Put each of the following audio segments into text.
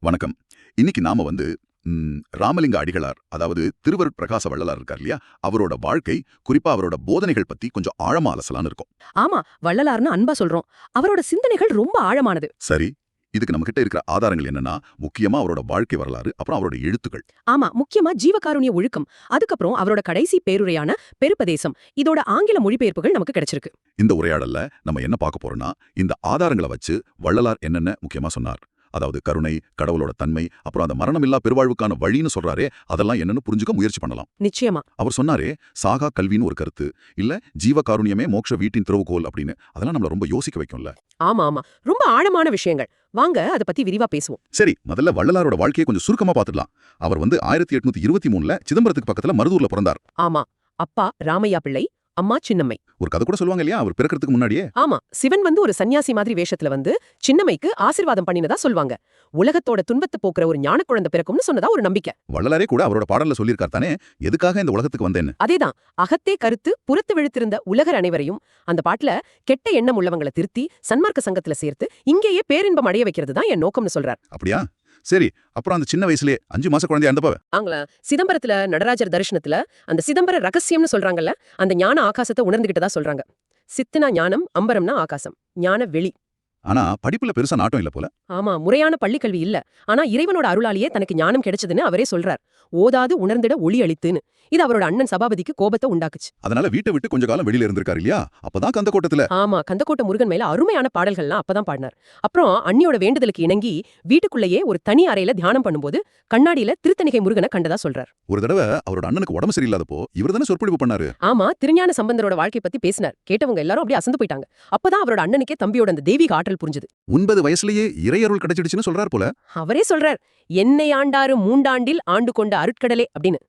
வணக்கம். இன்னைக்கு நாம ராமலிங்க அடிகளார், அதாவது திருவருட் பிரகாச வள்ளலார் இருக்கார் இல்லையா, அவரோட வாழ்க்கை, குறிப்பா அவரோட போதனைகள் பத்தி கொஞ்சம் ஆழமா அலசலாம்னு இருக்கோம். ஆமா, வள்ளலார்னு அன்பா சொல்றோம். அவரோட சிந்தனைகள் ரொம்ப ஆழமானது. சரி, இதுக்கு நம்ம கிட்ட இருக்கிற ஆதாரங்கள் என்னன்னா, முக்கியமா அவரோட வாழ்க்கை வரலாறு, அப்புறம் அவரோட எழுத்துக்கள். ஆமா, முக்கியமா ஜீவகாருண்ய ஒழுக்கம், அதுக்கப்புறம் அவரோட கடைசி பேருரையான பெருபதேசம். இதோட ஆங்கில மொழிபெயர்ப்புகள் நமக்கு கிடைச்சிருக்கு. இந்த உரையாடல்ல நம்ம என்ன பார்க்க போறோம்னா, இந்த ஆதாரங்களை வச்சு வள்ளலார் என்னென்ன முக்கியமா சொன்னார், அதாவது கருணை, கடவுளோட தன்மை, அப்புறம் அந்த மரணமில்லா பெருவாழ்வுக்கான வழின்னு சொல்றாரே, அதெல்லாம் என்னன்னு புரிஞ்சுக்க முயற்சி பண்ணலாம். நிச்சயமா. அவர் சொன்னாரே, சாகா கல்வின்னு ஒரு கருத்து, இல்ல ஜீவகாருண்யமே மோட்ச வீட்டின் திறவுகோல் அப்படின்னு. அதெல்லாம் நம்மள ரொம்ப யோசிக்க வைக்கும்ல. ஆமா ஆமா, ரொம்ப ஆழமான விஷயங்கள். வாங்க அத பத்தி விரிவா பேசுவோம். சரி, முதல்ல வள்ளலாரோட வாழ்க்கையை கொஞ்சம் சுருக்கமா பார்த்துடலாம். அவர் 1823 சிதம்பரத்துக்கு பக்கத்துல மருதூர்ல பிறந்தார். ஆமா, அப்பா ராமையா பிள்ளை, அம்மா சின்னம்மை. ஒரு கதை கூட சொல்லுவாங்க இல்லையா, அவர் பிறக்கிறதுக்கு முன்னாடியே. ஆமா, சிவன் ஒரு சன்னியாசி மாதிரி வேஷத்துல சின்னம்மைக்கு ஆசீர்வாதம் பண்ணினதா சொல்வாங்க. உலகத்தோட துன்பத்தை போக்குற ஒரு ஞான குழந்தை பிறக்கும்னு சொன்னதா ஒரு நம்பிக்கை. வள்ளலாரே கூட அவரோட பாடல்ல சொல்லியிருக்கார் தானே, எதுக்காக இந்த உலகத்துக்கு வந்தேன்னு. அதேதான், அகத்தே கருத்து புறத்து விழுத்திருந்த உலகர் அனைவரையும் அந்த பாட்டுல கெட்ட எண்ணம் உள்ளவங்களை திருத்தி சன்மார்க்க சங்கத்துல சேர்த்து இங்கேயே பேரின்பம் அடைய வைக்கிறது தான் என் நோக்கம்னு சொல்றார். அப்படியா? சரி, அப்புறம் அந்த சின்ன வயசுலயே 5 மாச குழந்தையா இருந்தப்ப ஆங்களா, சிதம்பரத்துல நடராஜர் தரிசனத்துல அந்த சிதம்பர ரகசியம்னு சொல்றாங்கல்ல, அந்த ஞான ஆகாசத்தை உணர்ந்துகிட்டதா சொல்றாங்க. சித்துனா ஞானம், அம்பரம்னா ஆகாசம், ஞான வெளி. ஆனா படிப்புல பெருசா நாட்டம் இல்ல போல. ஆமா, முறையான பள்ளிக்கல்வி இல்ல. ஆனா இறைவனோட அருளாலேயே தனக்கு ஞானம் கிடைச்சதுன்னு அவரே சொல்றார். ஓதாது உணர்ந்திட ஒளி அளித்துன்னு. இது அவரோட அண்ணன் சபாபதிக்கு கோபத்தை உண்டாக்குச்சு. அதனால வீட்டை விட்டு கொஞ்ச காலம் வெளியில இருந்திருக்காரு இல்லையா, அப்பதான் கந்தக்கோட்டத்துல. ஆமா, கந்தக்கோட்டை முருகன் மேல அருமையான பாடல்கள்லாம் அப்பதான் பாடினார். அப்புறம் அண்ணியோட வேண்டுதலுக்கு இணங்கி வீட்டுக்குள்ளேயே ஒரு தனி அறையில தியானம் பண்ணும்போது கண்ணாடியில திருத்தணிகை முருகனை கண்டதா சொல்றார். ஒரு தடவை அவரோட அண்ணனுக்கு உடம்பு சரியில்லாதப்போ இவர் தானே சொற்பொழிவு பண்ணாரு. ஆமா, திருஞான சம்பந்தரோட வாழ்க்கை பத்தி பேசினார். கேட்டவங்க எல்லாரும் அப்படியே அசந்து போயிட்டாங்க. அப்பதான் அவரோட அண்ணனுக்கே தம்பியோட அந்த தெய்வீக ஆற்றல் புரிஞ்சுது. 9 வயசுலயே இறையருள் கிடைச்சிடுச்சுன்னு சொல்றார் போல. அவரே சொல்றார், என்னை ஆண்டாறு மூண்டாண்டில் ஆண்டு கொண்ட அருட்கடலே அப்படின்னு.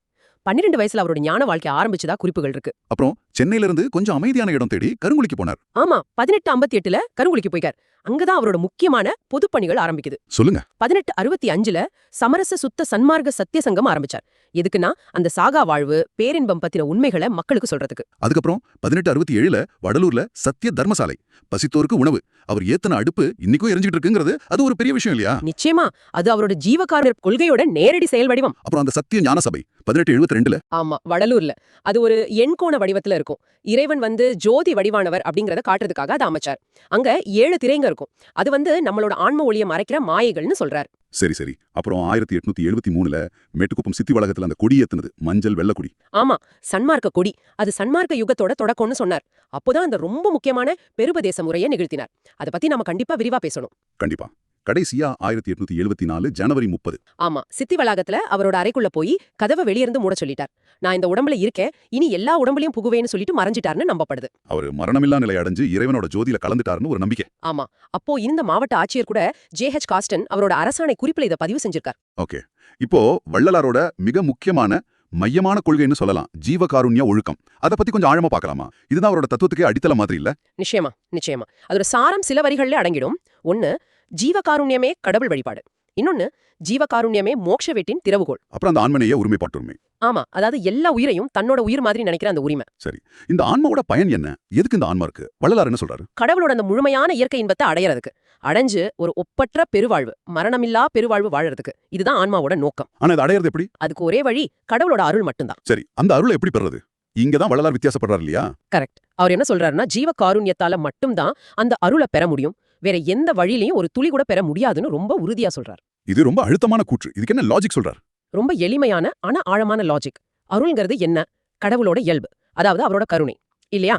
12 வயசுல அவரோட ஞான வாழ்க்கை ஆரம்பிச்சதா குறிப்புகள் இருக்கு. அப்புறம் சென்னையில இருந்து கொஞ்சம் அமைதியான இடம் தேடி கருங்குழிக்கு போனார். ஆமா, 1858ல கருங்குழிக்கு போய்க்கார். அங்கதான் அவரோட முக்கியமான பொதுப்பணிகள் ஆரம்பிக்குது. சொல்லுங்க. 1865ல சமரச சுத்த சன்மார்க்க சத்திய சங்கம் ஆரம்பிச்சார். எதுக்குன்னா அந்த சாகா வாழ்வு, பேரின்பம் பத்தின உண்மைகளை மக்களுக்கு சொல்றதுக்கு. அதுக்கப்புறம் 1867ல வடலூர்ல சத்திய தர்மசாலை, பசித்தோருக்கு உணவு. அவர் ஏத்தன அடுப்பு இன்னைக்கும் எரிஞ்சிட்டு இருக்குங்கிறது அது ஒரு பெரிய விஷயம் இல்லையா? நிச்சயமா, அது அவரோட ஜீவகாருண்ய கொள்கையோட நேரடி செயல் வடிவம். அப்புறம் அந்த சத்திய ஞான சபை 1872ல. ஆமா, வடலூர்ல அது ஒரு எண்கோண வடிவத்துல இருக்கும். இறைவன் ஜோதி வடிவானவர் அப்படிங்கறத காட்டுறதுக்காக அதை அமைச்சார். அங்க 7 திரைங்க இருக்கும். அது நம்மளோட ஆன்ம ஒளியை மறைக்கிற மாயைகள்னு சொல்றார். சரி சரி. அப்புறம் 1873ல மேட்டுக்குப்பம் சித்தி வளாகத்துல அந்த கொடி ஏத்துனது, மஞ்சள் வெள்ள கொடி. ஆமா, சன்மார்க்க கொடி. அது சன்மார்க்க யுகத்தோட தொடக்கம்னு சொன்னார். அப்போதான் அந்த ரொம்ப முக்கியமான பெருபதேச முறையை நிகழ்த்தினார். அதை பத்தி நாம கண்டிப்பா விரிவா பேசணும். கண்டிப்பா. கடைசியா 1874 ஜனவரி 30. ஆமா, சித்தி வளாகத்துல அவரோட அறைக்குள்ள போய் கதவை வெளியிருந்து மூட சொல்லிட்டார். நான் இந்த உடம்புல இருக்கேன், இனி எல்லா உடம்புலயும் புகுவேன்னு சொல்லிட்டு மறைஞ்சிட்டார்னு நம்பப்படுது. அவர் மரணமில்லா நிலை அடைஞ்சு இறைவனோட ஜோதியில கலந்துட்டாருன்னு ஒரு நம்பிக்கை. ஆமா, அப்போ இந்த மாவட்ட ஆட்சியர் கூட ஜே.ஹெச். காஸ்டன் அவரோட அரசாணை குறிப்பில இதை பதிவு செஞ்சிருக்கார். ஓகே, இப்போ வள்ளலாரோட மிக முக்கியமான மையமான கொள்கைன்னு சொல்லலாம் ஜீவகாருண்ய ஒழுக்கம். அதை பத்தி கொஞ்சம் ஆழமா பார்க்கலாமா? இதுதான் அவரோட தத்துவத்துக்கே அடித்தள மாதிரி இல்ல? நிச்சயமா நிச்சயமா. அதோட சாரம் சில வரிகள்ல அடங்கிடும். ஒன்னு, ஜீவகாருண்யமே கடவுள் வழிபாடு. இன்னொன்னு, ஜீவகாருண்யமே மோட்ச வீட்டின் திறவுகோல். அப்புறம் அந்த ஆன்மநேய உரிமைப்பாட்டுரிமை. ஆமா, அதாவது எல்லா உயிரையும் தன்னோட உயிர் மாதிரி நினைக்கிற அந்த உரிமை. சரி, இந்த ஆன்மாவோட பயன் என்ன? எதுக்கு இந்த ஆன்மா இருக்கு? வள்ளலார் என்ன சொல்றாரு? கடவுளோட அந்த முழுமையான இயற்கை இன்பத்தை அடையறதுக்கு, அடைஞ்சு ஒரு ஒப்பற்ற பெருவாழ்வு, மரணமில்லா பெருவாழ்வு வாழறதுக்கு. இதுதான் ஆன்மாவோட நோக்கம். ஆனா இது அடையறது எப்படி? அதுக்கு ஒரே வழி கடவுளோட அருள் மட்டும்தான். சரி, அந்த அருளை எப்படி பெறுறது? இங்கதான் வள்ளலார் வித்தியாசப்படுறாரு இல்லையா? கரெக்ட். அவர் என்ன சொல்றாருன்னா, ஜீவகாருண்யத்தால மட்டும்தான் அந்த அருளை பெற முடியும், வேற எந்த வழியிலையும் ஒரு துளி கூட பெற முடியாதுன்னு ரொம்ப உறுதியா சொல்றார். இது ரொம்ப அழுத்தமான கூற்று. இதுக்கு என்ன லாஜிக் சொல்றார்? ரொம்ப எளிமையான ஆனா ஆழமான லாஜிக். அருள்ங்கிறது என்ன? கடவுளோட இயல்பு, அதாவது அவரோட கருணை இல்லையா?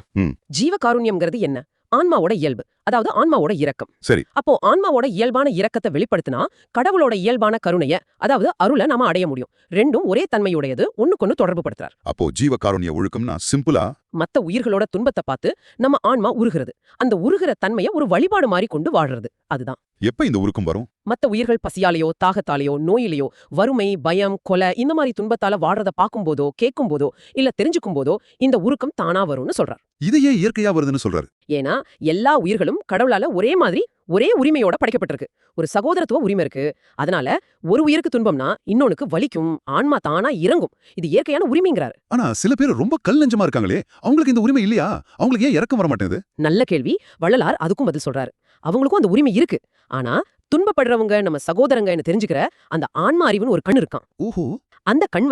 ஜீவகாருண்யம்ங்கிறது என்ன? ஆன்மாவோட இயல்பு, அதாவது ஆன்மாவோட இரக்கம். சரி, அப்போ ஆன்மாவோட இயல்பான இரக்கத்தை வெளிப்படுத்தினா கடவுளோட இயல்பான கருணைய, அதாவது அருளை நாம அடைய முடியும். ரெண்டும் ஒரே தன்மையுடையது, ஒண்ணுக்கொன்னு தொடர்பு படுத்துறார். அப்போ ஜீவகாருண்ய ஒழுக்கம்னா சிம்பிளா மத்த உயிர்களோட துன்பத்தை பார்த்து நம்ம ஆன்மா உருகிறது, அந்த உருகிற தன்மையை ஒரு வழிபாடு மாதிரி கொண்டு வாழ்றது. அதுதான். எப்ப இந்த உருக்கம் வரும்? மத்த உயிர்கள் பசியாலேயோ தாகத்தாலேயோ நோயிலையோ வறுமை பயம் கொலை இந்த மாதிரி துன்பத்தால வாடுறத பார்க்கும்போதோ கேட்கும் போதோ இல்ல தெரிஞ்சுக்கும் போதோ இந்த உருக்கம் தானா வரும்னு சொல்றார். இதையே இயற்கையா வருதுன்னு சொல்றாரு. ஏன்னா எல்லா உயிர்களும் கடவுளால ஒரே மாதிரி ஒரே உரிமையோட படைக்கப்பட்டிருக்கு. ஒரு சகோதரத்துவ உரிமை இருக்கு. அதனால ஒரு உயிருக்கு துன்பம்னா இன்னொன்னுக்கு வலிக்கும், ஆன்மா தானா இறங்கும். இது இயற்கையான உரிமைங்கிறாரு. ஆனா சில பேர் ரொம்ப கல் நெஞ்சமா இருக்காங்களே, அவங்களுக்கு இந்த உரிமை இல்லையா? அவங்களுக்கு ஏன் இறக்கம் வர மாட்டேங்குது? நல்ல கேள்வி. வள்ளலார் அதுக்கும் பதில் சொல்றாரு. அவங்களுக்கும் அந்த உரிமை இருக்கு. ஆனா துன்பப்படுறவங்க நம்ம சகோதரங்கன்னு தெரிஞ்சுக்கிற அந்த ஆன்மா அறிவுன்னு ஒரு கண் இருக்கான். ஓஹோ. அந்த கண்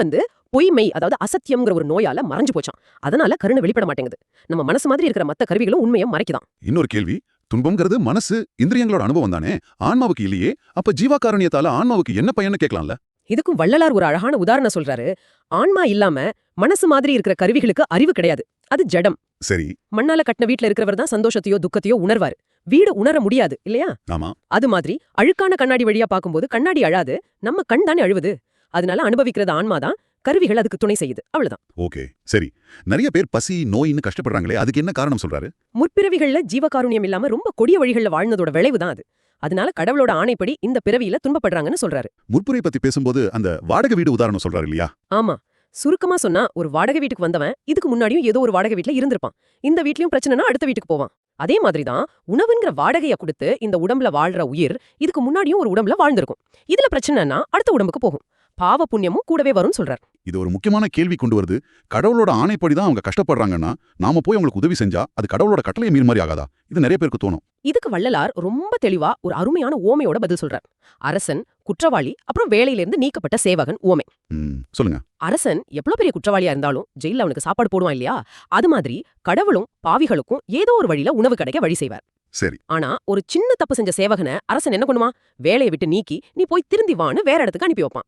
பொய்மை, அதாவது அசத்தியம்ங்கிற ஒரு நோயால மறைஞ்சு போச்சாம். அதனால கருணை வெளிப்பட மாட்டேங்குது. நம்ம மனசு மாதிரி இருக்கிற மத்த கருவிகளும் உண்மையை மறைக்குதான். இன்னொரு கேள்வி, துன்பம்ங்கிறது மனசு இந்திரியங்களோட அனுபவம் தானே, ஆன்மாவுக்கு இல்லையே. அப்ப ஜீவகாருண்யத்தால ஆன்மாவுக்கு என்ன பயன்னு கேட்கலாம்ல. இதுக்கும் வள்ளலார் ஒரு அழகான உதாரணம் சொல்றாரு. ஆன்மா இல்லாம மனசு மாதிரி இருக்கிற கருவிகளுக்கு அறிவு கிடையாது. அது ஜடம். சரி. மண்ணால கட்டின வீட்ல இருக்கிறவர் தான் சந்தோஷத்தையோ துக்கத்தையோ உணர்வாரு. வீடு உணர முடியாது இல்லையா? ஆமா. அது மாதிரி அழுக்கான கண்ணாடி வழியா பார்க்கும்போது கண்ணாடி அழாது, நம்ம கண் தானே அழுவுது. அதனால அனுபவிக்கிறது ஆன்மாதான், கருவிகள் அதுக்கு துணை செய்யுது. அவ்வளவுதான். ஓகே, சரி. நிறைய பேர் பசி நோயின்னு கஷ்டப்படுறாங்களே, அதுக்கு என்ன காரணம் சொல்றாரு? முற்பிறவிகள்ல ஜீவகாருண்யம் இல்லாம ரொம்ப கொடிய வழிகள்ல வாழ்ந்ததோட விளைவுதான் அது. அதனால கடவுளோட ஆணைப்படி இந்த பிறவியில துன்பப்படுறாங்கன்னு சொல்றாரு. முற்புரை பத்தி பேசும்போது அந்த வாடகை வீடு உதாரணம் சொல்றாரு இல்லையா? ஆமா. சுருக்கமா சொன்னா, ஒரு வாடகை வீட்டுக்கு வந்தவன் இதுக்கு முன்னாடியும் ஏதோ ஒரு வாடகை வீட்ல இருந்திருப்பான். இந்த வீட்லயும் பிரச்சனைனா அடுத்த வீட்டுக்கு போவான். அதே மாதிரிதான் உணவுங்கிற வாடகைய கொடுத்து இந்த உடம்புல வாழ்ற உயிர் இதுக்கு முன்னாடியும் ஒரு உடம்புல வாழ்ந்திருக்கும். இதுல பிரச்சனைனா அடுத்த உடம்புக்கு போகும். பாவ புண்ணியமும் கூடவே வரும்னு சொல்றார். இது ஒரு முக்கியமான கேள்வி கொண்டு வருது. கடவுளோட ஆணைப்படிதான் அவங்க கஷ்டப்படுறாங்கன்னா, நாம போய் அவங்களுக்கு உதவி செஞ்சா அது கடவுளோட கட்டளையை மீறி மாதிரி ஆகாதா? இது நிறைய பேருக்கு தோணும். இதுக்கு வள்ளலார் ரொம்ப தெளிவா ஒரு அருமையான ஓமையோட பதில் சொல்றார். அரசன், குற்றவாளி, அப்புறம் வேலையிலிருந்து நீக்கப்பட்ட சேவகன் ஓமை. சொல்லுங்க. அரசன் எவ்வளவு பெரிய குற்றவாளியா இருந்தாலும் ஜெயில அவனுக்கு சாப்பாடு போடுவான் இல்லையா? அது மாதிரி கடவுளும் பாவிகளுக்கும் ஏதோ ஒரு வழியில உணவு கிடைக்க வழி செய்வார். சரி. ஆனா ஒரு சின்ன தப்பு செஞ்ச சேவகனை அரசன் என்ன பண்ணுவான்? வேலையை விட்டு நீக்கி நீ போய் திருந்தி வான்னு வேற இடத்துக்கு அனுப்பி வைப்பான்.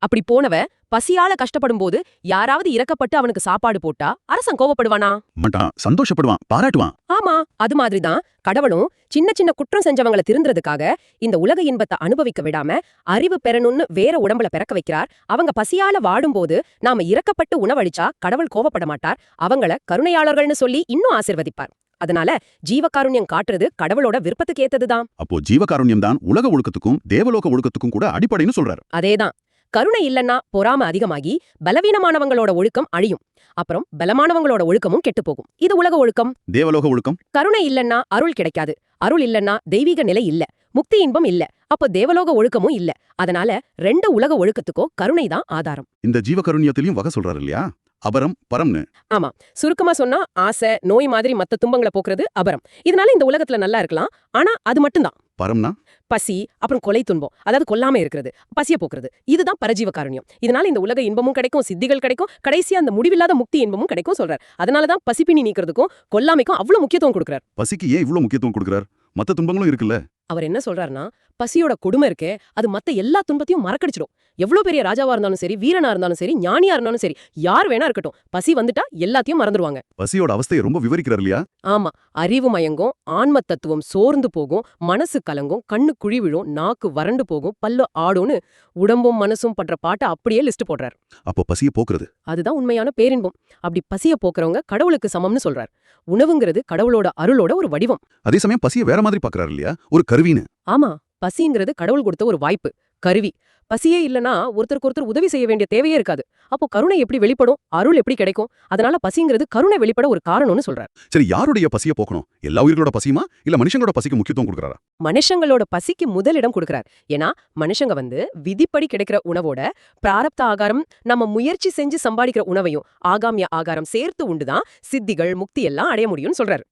அப்படி போனவ பசியால கஷ்டப்படும் போது யாராவது இறக்கப்பட்டு அவனுக்கு சாப்பாடு போட்டா அரசன் கோவப்படுவானா? மாட்டான், சந்தோஷப்படுவான், பாராட்டுவான். ஆமா, அது மாதிரிதான் கடவுளும் சின்ன சின்ன குற்றம் செஞ்சவங்களை திருந்துறதுக்காக இந்த உலக இன்பத்தை அனுபவிக்க விடாம அறிவு பெறணும்னு வேற உடம்புல பிறக்க வைக்கிறார். அவங்க பசியால வாடும்போது நாம இறக்கப்பட்டு உணவளிச்சா கடவுள் கோவப்பட மாட்டார். அவங்கள கருணையாளர்கள்னு சொல்லி இன்னும் ஆசீர்வதிப்பார். அதனால ஜீவகாருண்யம் காட்டுறது கடவுளோட விருப்பத்துக்கு ஏத்ததுதான். அப்போ ஜீவகாருண்யம் தான் உலக ஒழுக்கத்துக்கும் தேவலோக ஒழுக்கத்துக்கும் கூட அடிப்படைன்னு சொல்றாரு. அதேதான். கருணை இல்லன்னா பொறாம அதிகமாகி பலவீனமானவங்களோட ஒழுக்கம் அழியும். அப்புறம் பலமானவங்களோட ஒழுக்கமும் கெட்டு போகும். இது உலக ஒழுக்கம். தேவலோக ஒழுக்கம். கருணை இல்லன்னா அருள் கிடைக்காது. அருள் இல்லன்னா தெய்வீக நிலை இல்ல, முக்தி இன்பம் இல்ல. அப்போ தேவலோக ஒழுக்கமும் இல்ல. அதனால ரெண்டு உலக ஒழுக்கத்துக்கோ கருணை தான் ஆதாரம். இந்த ஜீவகாருண்யத்திலையும் வகை சொல்றாரு இல்லையா? அபரம் பரம்னு. ஆமா, சுருக்கமா சொன்னா ஆசை நோய் மாதிரி மத்த துன்பங்களை போக்குறது அபரம். இதனால இந்த உலகத்துல நல்லா இருக்கலாம். ஆனா அது மட்டும்தான். பரம்னா பசி, அப்புறம் கொலை துன்பம், அதாவது கொல்லாம இருக்கிறது, பசிய போக்குறது. இதுதான் பரஜீவ காருண்யம். இதனால இந்த உலக இன்பமும் கிடைக்கும், சித்திகள் கிடைக்கும், கடைசியா அந்த முடிவில்லாத முக்தி இன்பமும் கிடைக்கும் சொல்றார். அதனாலதான் பசிப்பினி நீக்கிறதுக்கும் கொல்லாமைக்கும் அவ்வளவு முக்கியத்துவம் கொடுக்கிறார். பசிக்கு ஏன் இவ்வளவு முக்கியத்துவம் கொடுக்கிறார்? மத்த துன்பங்களும் இருக்குல்ல. அவர் என்ன சொல்றாருன்னா, பசியோட கொடுமை இருக்கே அது மத்த எல்லா துன்பத்தையும் மறக்கடிச்சிடும். எவ்வளவு பெரிய ராஜாவா இருந்தாலும் சரி, வீரனா இருந்தாலும் சரி, ஞானியா இருந்தாலும் சரி, யார் வேணா இருக்கட்டும், பசி வந்துட்டா எல்லாத்தையும் மறந்துடுவாங்க. பசியோட அவஸ்தையை ரொம்ப விவரிக்கிறார் இல்லையா? ஆமா, அறிவு மயங்கும், ஆன்ம தத்துவம் சோர்ந்து போகும், மனசு கலங்கும், கண்ணு குழி விழும், நாக்கு வறண்டு போகும், பல்லு ஆடும்னு உடம்பும் மனசும் பண்ற பாட்டை அப்படியே லிஸ்ட் போடுறார். அப்போ பசியை போக்குறது அதுதான் உண்மையான பேரின்பம். அப்படி பசிய போக்குறவங்க கடவுளுக்கு சமம்னு சொல்றார். உணவுங்கிறது கடவுளோட அருளோட ஒரு வடிவம். அதே சமயம் பசியை வேற மாதிரி பாக்குறாரு இல்லையா? ஒரு கருவின்னு. ஆமா, பசிங்கிறது கடவுள் கொடுத்த ஒரு வாய்ப்பு, கருவி. பசியே இல்லனா ஒருத்தருக்கு ஒருத்தர் உதவி செய்ய வேண்டிய தேவையே இருக்காது. அப்போ கருணை எப்படி வெளிப்படும், அருள் எப்படி கிடைக்கும்? அதனால பசிங்கிறது கருணை வெளிப்பட ஒரு காரணம்னு சொல்றார். சரி, யாருடைய பசியை போக்கணும்? எல்லா உயிர்களோட பசியுமா இல்ல மனுஷங்களோட பசிக்கு முக்கியத்துவம் கொடுக்கறாரா? மனுஷங்களோட பசிக்கு முதலிடம் கொடுக்கிறார். ஏன்னா மனுஷங்க விதிப்படி கிடைக்கிற உணவோட பிராரப்த ஆகாரம், நம்ம முயற்சி செஞ்சு சம்பாதிக்கிற உணவையும் ஆகாமிய ஆகாரம் சேர்த்து உண்டுதான் சித்திகள் முக்தி எல்லாம் அடைய முடியும்னு சொல்றாரு.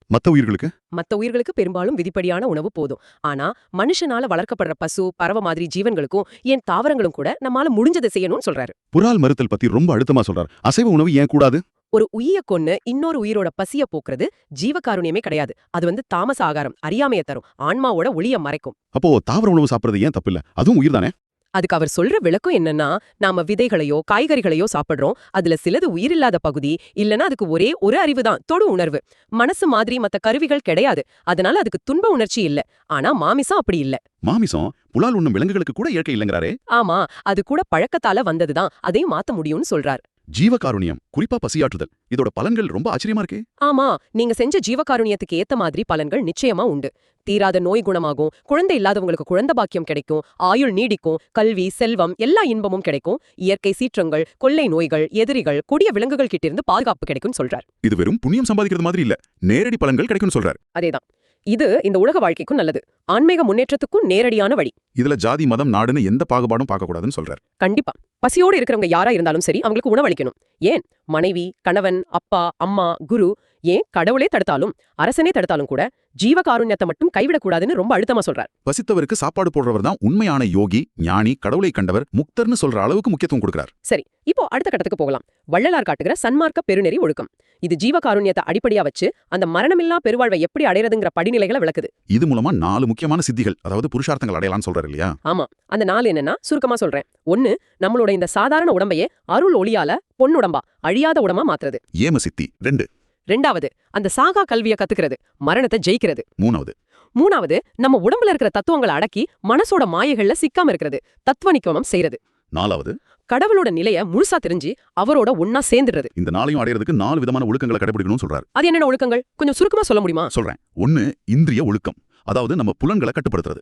மத்த உயிர்களுக்கு பெரும்பாலும் விதிப்படியான உணவு போதும். ஆனா மனுஷனால வளர்க்கப்படுற பசு, பறவை மாதிரி ஜீவன்களுக்கும் ஏன் தாவரங்களும் கூட நம்மால முடிஞ்சதை செய்யணும்னு சொல்றாரு. புறால் மறுத்தல் பத்தி ரொம்ப அழுத்தமா சொல்றாரு. அசைவ உணவு ஏன் கூடாது? ஒரு உயிய கொன்னு இன்னொரு உயிரோட பசிய போக்குறது ஜீவகாருண்யமே கிடையாது. அது தாமச ஆகாரம், அறியாமைய தரும், ஆன்மாவோட ஒளிய மறைக்கும். அப்போ தாவர உணவு சாப்பிடுறது ஏன் தப்பில்ல? அதுவும் உயிர் தானே? அதுக்கு அவர் சொல்ற விளக்கம் என்னன்னா, நாம விதைகளையோ காய்கறிகளையோ சாப்பிடுறோம். அதுல சிலது உயிரில்லாத பகுதி, இல்லனா அதுக்கு ஒரே ஒரு அறிவுதான், தொடு உணர்வு. மனசு மாதிரி மத்த கருவிகள் கிடையாது. அதனால அதுக்கு துன்ப உணர்ச்சி இல்ல. ஆனா மாமிசம் அப்படி இல்ல. மாமிசம் புலால் உண்ணும் விலங்குகளுக்கு கூட இயற்கை இல்லங்கறாரே. ஆமா, அது கூட பழக்கத்தால வந்ததுதான். அதையும் மாத்த முடியும்னு சொல்றார். ஜீவகாருண்யம், குறிப்பா பசியாற்றுதல், இதோட பலன்கள் ரொம்ப ஆச்சரியமா இருக்கே. ஆமா, நீங்க செஞ்ச ஜீவகாருண்யத்துக்கு ஏத்த மாதிரி பலன்கள் நிச்சயமா உண்டு. தீராத நோய் குணமாகும், குழந்தை இல்லாதவங்களுக்கு குழந்தை பாக்கியம் கிடைக்கும், ஆயுள் நீடிக்கும், கல்வி செல்வம் எல்லா இன்பமும் கிடைக்கும், இயற்கை சீற்றங்கள், கொள்ளை நோய்கள், எதிரிகள், கொடிய விலங்குகள் கிட்ட இருந்து பாதுகாப்பு கிடைக்கும் சொல்றார். இது வெறும் புண்ணியம் சம்பாதிக்கிறது மாதிரி இல்ல, நேரடி பலன்கள் கிடைக்கும் சொல்றார். அதேதான். இது இந்த உலக வாழ்க்கைக்கும் நல்லது, ஆன்மீக முன்னேற்றத்துக்கும் நேரடியான வழி. இதுல ஜாதி மதம் நாடுன்னு எந்த பாகுபாடும் பார்க்க கூடாதுன்னு சொல்றார். கண்டிப்பா. பசியோடு இருக்கிறவங்க யாரா இருந்தாலும் சரி அவங்களுக்கு உணவளிக்கணும். ஏன் மனைவி, கணவன், அப்பா, அம்மா, குரு, ஏன் கடவுளே தடுத்தாலும் அரசனே தடுத்தாலும் கூட ஜீவகாருண்யத்தை மட்டும் கைவிடக்கூடாதுன்னு ரொம்ப அழுத்தமா சொல்றார். பசித்தவருக்கு சாப்பாடு போடுறவர் தான் உண்மையான யோகி, ஞானி, கடவுளை கண்டவர், முக்தர்னு சொல்ற அளவுக்கு முக்கியத்துவம் கொடுக்கிறார். சரி, இப்போ அடுத்த கட்டத்துக்கு போகலாம். வள்ளலார் காட்டுகிற சன்மார்க்க பெருநெறி ஒழுக்கம். இது ஜீவகாருண்யத்தை அடிப்படையா வச்சு அந்த மரணமில்லா பெருவாழ்வை எப்படி அடையறதுங்கிற படிநிலைகளை விளக்குது. இது மூலமா 4 முக்கியமான சித்திகள், அதாவது புருஷார்த்தங்கள் அடையலாம்னு சொல்றாரு இல்லையா? ஆமா, அந்த 4 என்னன்னா சுருக்கமா சொல்றேன். 1, நம்மளோட இந்த சாதாரண உடம்பையே அருள் ஒளியால பொன்னுடம்பா, அழியாத உடம்பா மாத்துறது. ஏம சித்தி. 2, அந்த சாகா கல்வியை கத்துக்கிறது, மரணத்தை ஜெயிக்கிறது. 3, நம்ம உடம்புல இருக்கிற தத்துவங்களை அடக்கி மனசோட மாயைகள்ல சிக்காம இருக்கிறது, தத்துவநிக்கமம் செய்யறது. 4, கடவுளோட நிலைய முழுசா தெரிஞ்சு அவரோட ஒன்னா சேர்ந்துடுறது. இந்த 4ஐயும் அடையறதுக்கு 4 விதமான ஒழுக்கங்களை கடைபிடிக்கணும்னு சொல்றாரு. அது என்னென்ன ஒழுக்கங்கள்? கொஞ்சம் சுருக்கமா சொல்ல முடியுமா? சொல்றேன். 1, இந்திரிய ஒழுக்கம். அதாவது நம்ம புலன்களை கட்டுப்படுத்துறது.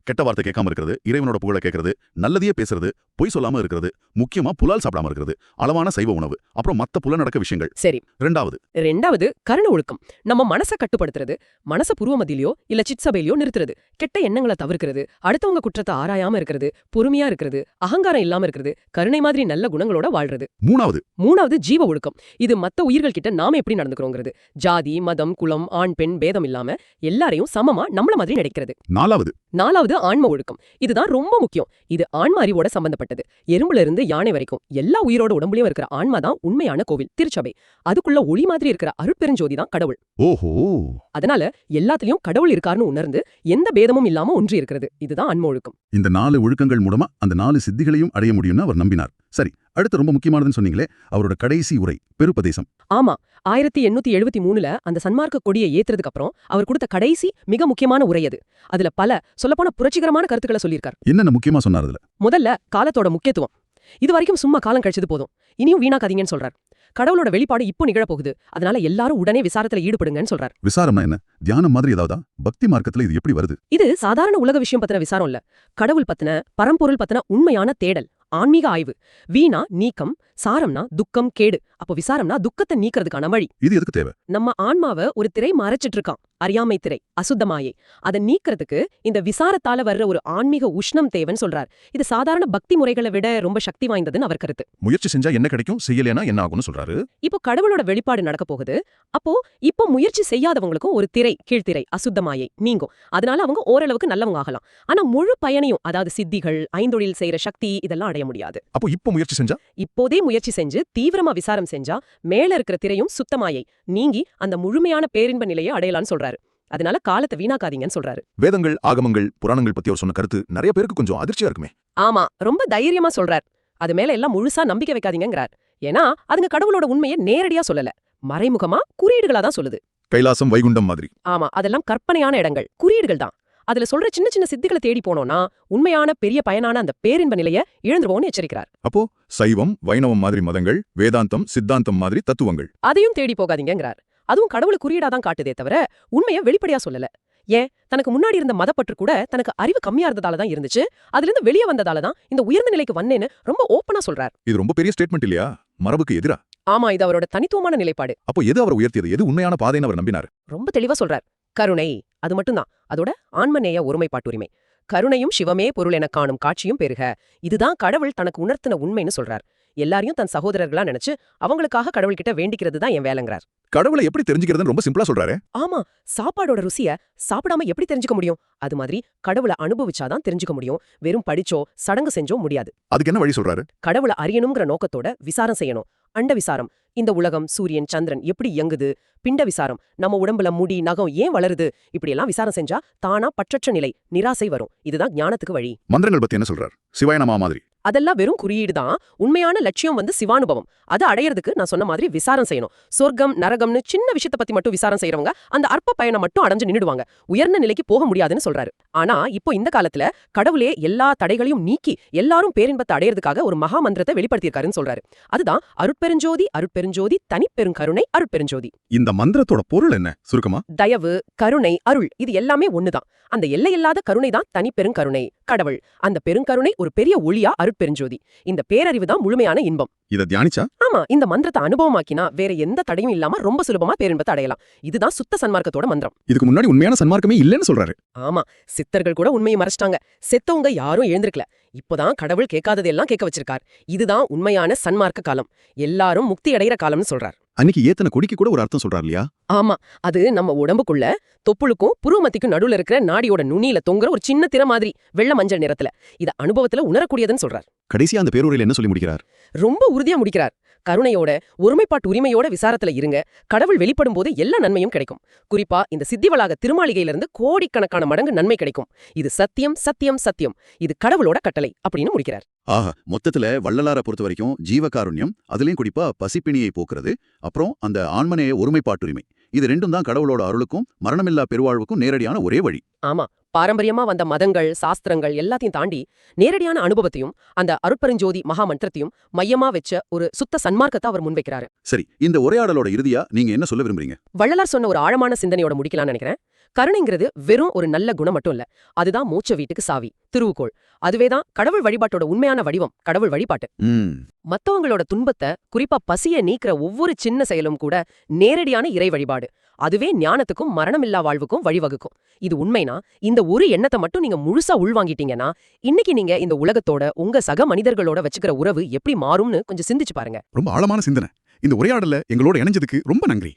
கெட்ட வார்த்தை கேட்காம இருக்கிறது, இறைவனோட புகழை கேட்கறது, நல்லதையே பேசுறது, பொய் சொல்லாம இருக்கிறது, முக்கியமா புலால் சாப்பிடாம இருக்கிறது, அளவான சைவ உணவு, அப்புறம் மத்த புலனடக்க விஷயங்கள். சரி. 2, கருண ஒழுக்கம். நம்ம மனசை கட்டுப்படுத்துறது, மனச புருவமதியிலயோ இல்ல சிற்சபையிலயோ நிறுத்துறது, கெட்ட எண்ணங்களை தவிர்க்கிறது, அடுத்தவங்க குற்றத்தை ஆராயாம இருக்கிறது, பொறுமையா இருக்கிறது, அகங்காரம் இல்லாம இருக்கிறது, கருணை மாதிரி நல்ல குணங்களோட வாழ்றது. 3, ஜீவ ஒழுக்கம். இது மத்த உயிர்கள் கிட்ட நாம எப்படி நடந்துக்கிறோங்கிறது. ஜாதி, மதம், குலம், ஆண் பெண் பேதம் இல்லாம எல்லாரையும் சமமா நம்மள மாதிரி நினைக்கிறது. 4, ஆன்ம ஒழுக்கம். இதுதான் ரொம்ப முக்கியம். இது ஆன்ம அறிவோட சம்பந்தப்பட்டது. எறும்புல இருந்து யானை வரைக்கும் எல்லா உயிரோட உடம்புலயும் இருக்கிற ஆன்மா தான் உண்மையான கோவில், திருச்சபை. அதுக்குள்ள ஒளி மாதிரி இருக்கிற அருட்பெருஞ்சோதி தான் கடவுள். ஓஹோ. அதனால எல்லாத்துலயும் கடவுள் இருக்காருன்னு உணர்ந்து எந்த பேதமும் இல்லாம ஒன்றி இருக்கிறது. இதுதான் ஆன்ம ஒழுக்கம். இந்த 4 ஒழுக்கங்கள் மூலமா அந்த 4 சித்திகளையும் அடைய முடியும்னு அவர் நம்பினார். சரி, அடுத்து ரொம்ப முக்கியமானதுன்னு சொன்னீங்களே, அவரோட கடைசி உரை பெருபதேசம். ஆமா, 1873ல அந்த சன்மார்க்க கொடியை ஏத்துறதுக்கு அப்புறம் அவர் கொடுத்த கடைசி மிக முக்கியமான உரை அது. அதுல பல சொல்லப்போன புரட்சிகரமான கருத்துக்களை சொல்லியிருக்கார். என்னென்ன முக்கியமா சொன்னார் அதுல? முதல்ல காலத்தோட முக்கியத்துவம். இது வரைக்கும் சும்மா காலம் கழிச்சது போதும், இனியும் வீணாக்காதீங்கன்னு சொல்றார். கடவுளோட வெளிப்பாடு இப்போ நிகழப்போகுது, அதனால எல்லாரும் உடனே விசாரத்துல ஈடுபடுங்கன்னு சொல்றார். விசாரம்னா என்ன? தியானம் மாதிரி ஏதாவதா? பக்தி மார்க்கத்துல இது எப்படி வருது? இது சாதாரண உலக விஷயம் பத்தின விசாரம் இல்ல, கடவுள் பத்தின, பரம்பொருள் பத்தின உண்மையான தேடல், ஆன்மீக ஆய்வு. வீணா நீக்கம், சாரம்னா துக்கம் கேடு, அப்போ விசாரம்னா துக்கத்தை நீக்கிறதுக்கான வழி. இது எதுக்கு தேவை? நம்ம ஆன்மாவை ஒரு திரை மறைச்சிட்டு இருக்கான், அறியாமை திரை, அசுத்தமாயை. அதை நீக்கிறதுக்கு இந்த விசாரத்தால வர்ற ஒரு ஆன்மீக உஷ்ணம் தேவைன்னு சொல்றார். இது சாதாரண பக்தி முறைகளை விட ரொம்ப சக்தி வாய்ந்ததுன்னு அவர் கருத்து. முயற்சி செஞ்சா என்ன கிடைக்கும், செய்யலைனா என்ன ஆகும்னு சொல்றாரு. இப்போ கடவுளோட வெளிப்பாடு நடக்க போகுது. அப்போ இப்போ முயற்சி செய்யாதவங்களுக்கும் ஒரு திரை, கீழ்த்திரை, அசுத்தமாயை நீங்கும். அதனால அவங்க ஓரளவுக்கு நல்லவங்க ஆகலாம். ஆனா முழு பயனையும், அதாவது சித்திகள், ஐந்தொழில் செய்யற சக்தி, இதெல்லாம் அடைய முடியாது. அப்போ இப்போ முயற்சி செஞ்சா, இப்போதே முயற்சி செஞ்சு தீவிரமா விசாரம் செஞ்சா மேல இருக்கிற திரையும் சுத்தமாயை நீங்கி அந்த முழுமையான பேரின்ப நிலையை அடையலான்னு சொல்றாரு. அதனால காலத்தை வீணாக்காதீங்கன்னு சொல்றாரு. வேதங்கள், ஆகமங்கள், புராணங்கள் பத்தி அவர் சொன்ன கருத்து நிறைய பேருக்கு கொஞ்சம் அதிர்ச்சியா இருக்குமே. ஆமா, ரொம்ப தைரியமா சொல்றார். அது மேல எல்லாம் முழுசா நம்பிக்கை வைக்காதீங்கங்கறார். ஏன்னா அதுங்க கடவுளோட உண்மையை நேரடியா சொல்லல, மறைமுகமா குறியீடுகளா தான் சொல்லுது. கைலாசம், வைகுண்டம் மாதிரி. ஆமா, அதெல்லாம் கற்பனையான இடங்கள், குறியீடுகள் தான். அதுல சொல்ற சின்ன சின்ன சித்திகளை தேடி போனோம்னா உண்மையான பெரிய பயனான அந்த பேரின்ப நிலையை இழந்துருவோம்னு எச்சரிக்கிறார். அப்போ சைவம், வைணவம் மாதிரி மதங்கள், வேதாந்தம், சித்தாந்தம் மாதிரி தத்துவங்கள், அதையும் தேடி போகாதீங்கங்கறார். அதுவும் கடவுளை குறியீடாதான் காட்டுதே தவிர உண்மையை வெளிப்படையா சொல்லல. ஏன், தனக்கு முன்னாடி இருந்த மதப்பற்று கூட தனக்கு அறிவு கம்மியா இருந்ததால தான் இருந்துச்சு, அதுல இருந்து வெளியே வந்ததால தான் இந்த உயர்ந்த நிலைக்கு வந்தேன்னு ரொம்ப ஓப்பனா சொல்றார். இது ரொம்ப பெரிய ஸ்டேட்மெண்ட் இல்லையா? மரபுக்கு எதிரா. ஆமா, இது அவரோட தனித்துவமான நிலைப்பாடு. அப்போ எது அவர் உயர்த்தியது, எது உண்மையான பாதைன்னு அவர் நம்பினார்? ரொம்ப தெளிவா சொல்றார். கருணை, அது மட்டும்தான். அதோட ஆன்மநேய ஒருமைப்பாட்டுரிமை. கருணையும் சிவமே பொருள் என காணும் காட்சியும் பெருக. இதுதான் கடவுள் தனக்கு உணர்த்தின உண்மைன்னு சொல்றார். எல்லாரையும் தன் சகோதரர்களா நினைச்சு அவங்களுக்காக கடவுள்கிட்ட வேண்டிக்கிறது தான் என் வேலைங்கிறார். கடவுளை எப்படி தெரிஞ்சுக்கிறதுன்னு ரொம்ப சிம்பிளா சொல்றாரு. ஆமா, சாப்பாடோட ருசிய சாப்பிடாம எப்படி தெரிஞ்சுக்க முடியும்? அது மாதிரி கடவுளை அனுபவிச்சாதான் தெரிஞ்சுக்க முடியும். வெறும் படிச்சோ சடங்கு செஞ்சோ முடியாது. அதுக்கு என்ன வழி சொல்றாரு? கடவுளை அறியணுங்கிற நோக்கத்தோட விசாரம் செய்யணும். அண்ட விசாரம், இந்த உலகம், சூரியன், சந்திரன் எப்படி இயங்குது. பிண்ட விசாரம், நம்ம உடம்புல முடி, நகம் ஏன் வளருது. இப்படியெல்லாம் விசாரம் செஞ்சா தானா பற்றற்ற நிலை, நிராசை வரும். இதுதான் ஞானத்துக்கு வழி. மந்திரங்கள் பத்தி என்ன சொல்றார்? சிவாயனமா மாதிரி. அதெல்லாம் வெறும் குறியீடு தான். உண்மையான லட்சியம் சிவானுபவம். அதை அடையறதுக்கு நான் சொன்ன மாதிரி விசாரம் செய்யணும். சொர்க்கம், நரகம்னு சின்ன விஷயத்தை பத்தி மட்டும் விசாரம் செய்யறவங்க அந்த அற்ப பயனை மட்டும் அடைஞ்சு நின்னுடுவாங்க, உயர்ந்த நிலைக்கு போக முடியாதுன்னு சொல்றாரு. ஆனா இப்போ இந்த காலத்துல கடவுளே எல்லா தடைகளையும் நீக்கி எல்லாரும் பேரின்பத்தை அடையறதுக்காக ஒரு மகா மந்திரத்தை வெளிப்படுத்தியிருக்காருன்னு சொல்றாரு. அதுதான் அருட்பெருஞ்சோதி, அருட்பெருஞ்சோதி, தனிப்பெருங்கருணை, அருட்பெருஞ்சோதி. இந்த மந்திரத்தோட பொருள் என்ன சுருக்கமா? தயவு, கருணை, அருள், இது எல்லாமே ஒண்ணுதான். அந்த எல்லையில்லாத கருணை தான் தனிப்பெருங்கருணை, கடவுள். அந்த பெருங்கருணை ஒரு பெரிய ஒளியா அருட்பெருஞ்சோதி. இந்த பேரறிவு தான் முழுமையான இன்பம். இத தியானிச்சா? ஆமா, இந்த மந்திரத்தை அனுபவமாக்கினா வேற எந்த தடையும் இல்லாம ரொம்ப சுலபமா பேரின்பத்தை அடையலாம். இதுதான் சுத்த சன்மார்க்கத்தோட மந்திரம். இதுக்கு முன்னாடி உண்மையான சன்மார்க்கமே இல்லைன்னு சொல்றாரு. ஆமா, சித்தர்கள் கூட உண்மையை மறைச்சிட்டாங்க. செத்தவங்க யாரும் எழுந்திருக்கல. இப்போதான் கடவுள் கேட்காததெல்லாம் கேட்க வச்சிருக்கார். இதுதான் உண்மையான சன்மார்க்க காலம். எல்லாரும் முக்தி அடைகிற காலம்னு சொல்றார். அன்னைக்கு ஏத்தன கொடிக்கு கூட ஒரு அர்த்தம் சொல்றாரு இல்லையா? ஆமா, அது நம்ம உடம்புக்குள்ள தொப்புளுக்கும் புருவமத்திக்கும் நடுவுல இருக்கிற நாடியோட நுனியில தொங்குற ஒரு சின்ன திரை மாதிரி வெள்ளை மஞ்சள் நிறத்துல. இத அனுபவத்துல உணரக்கூடியதுன்னு சொல்றார். கடைசியா அந்த பேருரையில என்ன சொல்லி முடிக்கிறார்? ரொம்ப உறுதியா முடிக்கிறார். கருணையோட, ஒருமைப்பாட்டு உரிமையோட விசாரத்துல இருங்க. கடவுள் வெளிப்படும் போது எல்லா நன்மையும் கிடைக்கும். குறிப்பா இந்த சித்திவளாக திருமாளிகையிலிருந்து கோடிக்கணக்கான மடங்கு நன்மை கிடைக்கும். இது சத்தியம், சத்தியம், சத்தியம். இது கடவுளோட கட்டளை அப்படின்னு முடிக்கிறார். ஆஹா, மொத்தத்துல வள்ளலாரை பொறுத்த வரைக்கும் ஜீவகாருண்யம், அதுலயும் குறிப்பா பசிப்பிணியை போக்குறது, அப்புறம் அந்த ஆன்மநேய ஒருமைப்பாட்டுரிமை, இது ரெண்டும் தான் கடவுளோட அருளுக்கும் மரணமில்லா பெருவாழ்வுக்கும் நேரடியான ஒரே வழி. ஆமா, பாரம்பரியமா வந்த மதங்கள், சாஸ்திரங்கள் எல்லாத்தையும் தாண்டி நேரடியான அனுபவத்தையும் அந்த அருட்பெருஞ்சோதி மகா மந்திரத்தையும் மையமா வச்ச ஒரு சுத்த சன்மார்க்கத்தை அவர் முன்வைக்கிறாரு. சரி, இந்த உரையாடலோட இறுதியா நீங்க என்ன சொல்ல விரும்புறீங்க? வள்ளலார் சொன்ன ஒரு ஆழமான சிந்தனையோட முடிக்கலாம்னு நினைக்கிறேன். கருணைங்கிறது வெறும் ஒரு நல்ல குணம் மட்டும் இல்ல, அதுதான் மோட்ச வீட்டுக்கு சாவி, திருவுகோள். அதுவேதான் கடவுள் வழிபாட்டோட உண்மையான வடிவம், கடவுள் வழிபாட்டு. மத்தவங்களோட துன்பத்தை, குறிப்பா பசிய நீக்கிற ஒவ்வொரு சின்ன செயலும் கூட நேரடியான இறை வழிபாடு. அதுவே ஞானத்துக்கும் மரணமில்லா வாழ்வுக்கும் வழிவகுக்கும். இது உண்மைனா, இந்த ஒரு எண்ணத்தை மட்டும் நீங்க முழுசா உள்வாங்கிட்டீங்கன்னா, இன்னைக்கு நீங்க இந்த உலகத்தோட, உங்க சக மனிதர்களோட வச்சுக்கிற உறவு எப்படி மாறும்னு கொஞ்சம் சிந்திச்சு பாருங்க. ரொம்ப ஆழமான சிந்தனை. இந்த உரையாடல எங்களோட இணைஞ்சதுக்கு ரொம்ப நன்றி.